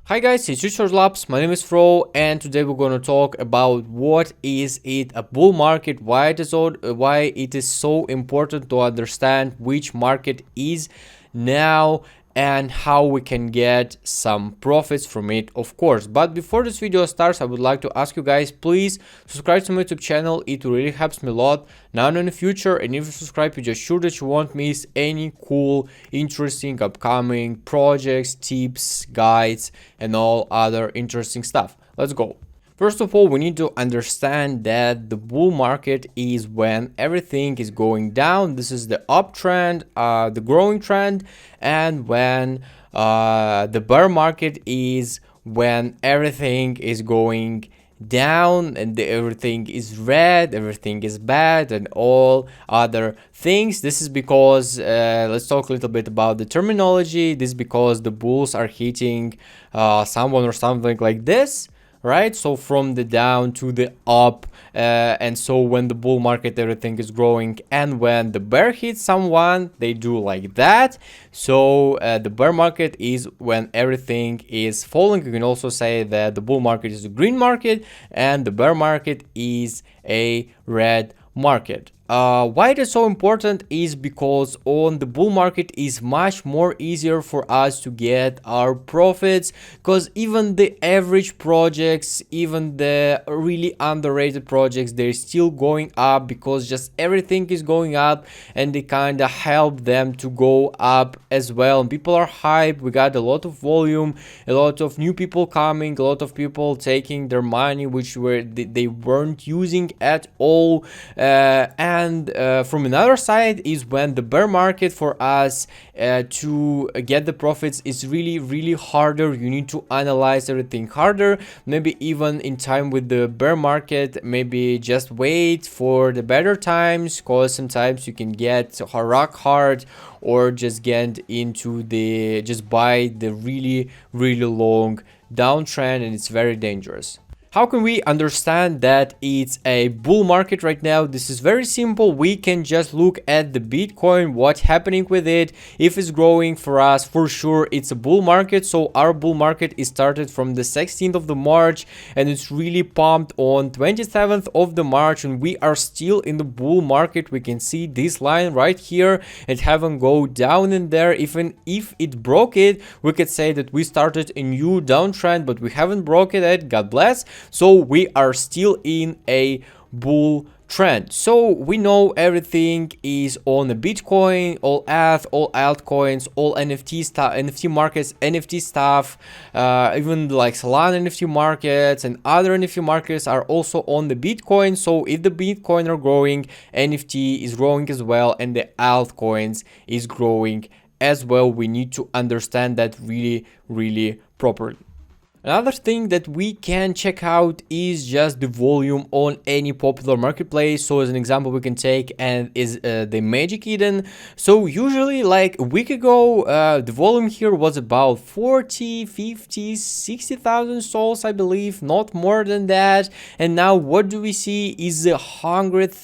Hi guys, it's Richard Labs. My name is Fro, and today we're going to talk about what is it a bull market, why it is so important to understand which market is now and how we can get some profits from it, of course. But before this video starts, I would like to ask you guys, please subscribe to my YouTube channel. It really helps me a lot now and in the future. And if you subscribe, you just sure that you won't miss any cool, interesting, upcoming projects, tips, guides, and all other interesting stuff. Let's go. First of all, we need to understand that the bull market is when everything is going down. This is the uptrend, the growing trend, and when the bear market is when everything is going down and everything is red, everything is bad, and all other things. This is because let's talk a little bit about the terminology. This is because the bulls are hitting someone or something like this, right? So from the down to the up, and so when the bull market everything is growing, and when the bear hits someone they do like that. So the bear market is when everything is falling. You can also say that the bull market is a green market and the bear market is a red market. Why it is so important is because on the bull market is much more easier for us to get our profits, because even the average projects, even the really underrated projects, they're still going up because just everything is going up, and they kind of help them to go up as well. And people are hyped. We got a lot of volume, a lot of new people coming, a lot of people taking their money which they weren't using at all. And from another side is when the bear market for us to get the profits is really harder. You need to analyze everything harder. Maybe even in time with the bear market, maybe just wait for the better times, because sometimes you can get rock hard or just get into the just buy the really long downtrend, and it's very dangerous. How can we understand that it's a bull market right now? This is very simple. We can just look at the Bitcoin, what's happening with it. If it's growing for us, for sure it's a bull market. So our bull market is started from the 16th of the March, and it's really pumped on 27th of the March, and we are still in the bull market. We can see this line right here. It haven't go down in there. Even if it broke it, we could say that we started a new downtrend, but we haven't broke it yet. God bless. So we are still in a bull trend. So we know everything is on the Bitcoin, all ETH, all altcoins, all NFT stuff, NFT markets, NFT stuff, even like Solana NFT markets and other NFT markets are also on the Bitcoin. So if the Bitcoin are growing, NFT is growing as well, and the altcoins is growing as well. We need to understand that really properly. Another thing that we can check out is just the volume on any popular marketplace. So as an example, we can take and is the Magic Eden. So usually like a week ago, the volume here was about 40, 50, 60,000 souls, I believe, not more than that. And now what do we see is 100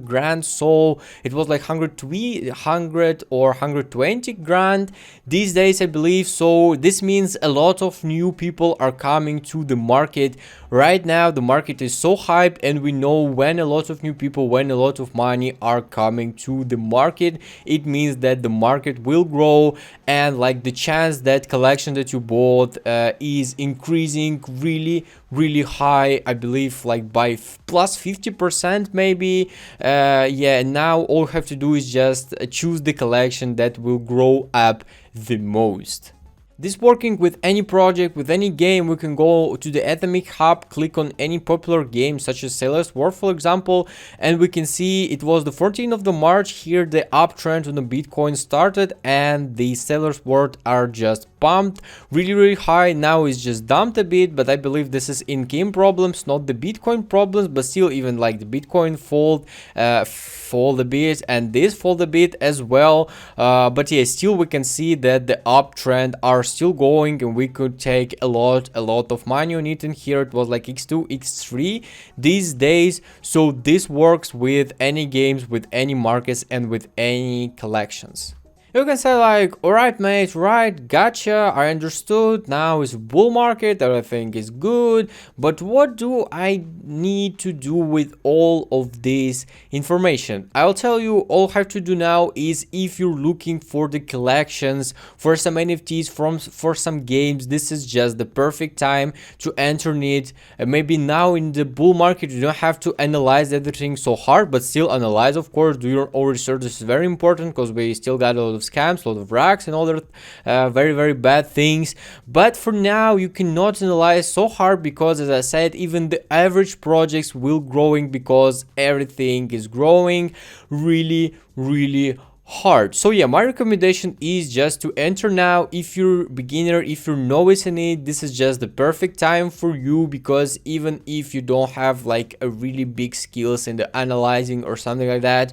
grand soul. It was like 100 or 120 grand these days, I believe. So this means a lot of new people are coming to the market right now. The market is so hyped, and we know when a lot of new people, when a lot of money are coming to the market, it means that the market will grow, and like the chance that collection that you bought is increasing really high, I believe, like by plus 50% maybe. Yeah, now all you have to do is just choose the collection that will grow up the most. This working with any project, with any game. We can go to the Atomic Hub, click on any popular game such as Sailor's War, for example, and we can see it was the 14th of the March. Here the uptrend on the Bitcoin started, and the Sailor's War are just pumped really high. Now it's just dumped a bit, but I believe this is in-game problems, not the Bitcoin problems. But still, even like the Bitcoin fall a bit, and this fall a bit as well. But yeah, still we can see that the uptrend are still going, and we could take a lot of money on it. And here it was like x2, x3 these days. So this works with any games, with any markets, and with any collections. You can say like, alright mate, right, gotcha, I understood, now is bull market, everything is good, but what do I need to do with all of this information? I'll tell you, all I have to do now is, if you're looking for the collections, for some NFTs, for some games, this is just the perfect time to enter it. Maybe now in the bull market you don't have to analyze everything so hard, but still analyze, of course, do your own research. This is very important because we still got a lot of scams, a lot of racks and other very bad things. But for now you cannot analyze so hard, because as I said, even the average projects will growing, because everything is growing really hard. So yeah, my recommendation is just to enter now. If you're beginner, if you're novice in it, this is just the perfect time for you, because even if you don't have like a really big skills in the analyzing or something like that,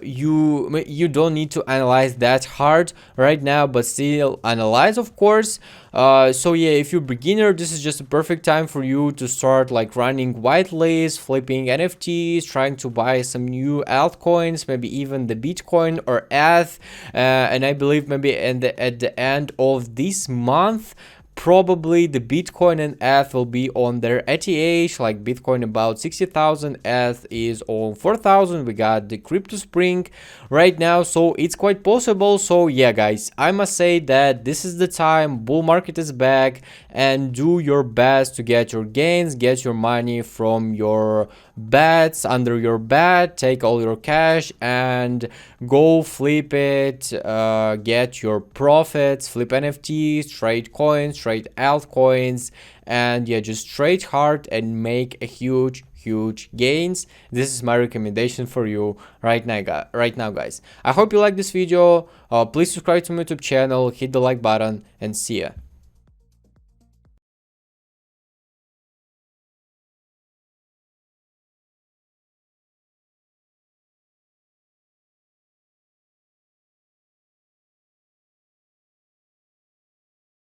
you don't need to analyze that hard right now, but still analyze, of course. So yeah, if you're beginner, this is just a perfect time for you to start like running white lists, flipping NFTs, trying to buy some new altcoins, maybe even the Bitcoin or ETH. And I believe maybe at the end of this month, probably the Bitcoin and ETH will be on their ETH, like Bitcoin about 60,000, ETH is on 4,000. We got the Crypto Spring right now, so it's quite possible. So yeah guys, I must say that this is the time, bull market is back, and do your best to get your gains, get your money from your bets, under your bet, take all your cash and go flip it, get your profits, flip NFTs, trade coins, trade altcoins, and yeah, just trade hard and make a huge gains. This is my recommendation for you right now guys. I hope you like this video. Please subscribe to my YouTube channel, hit the like button, and see ya.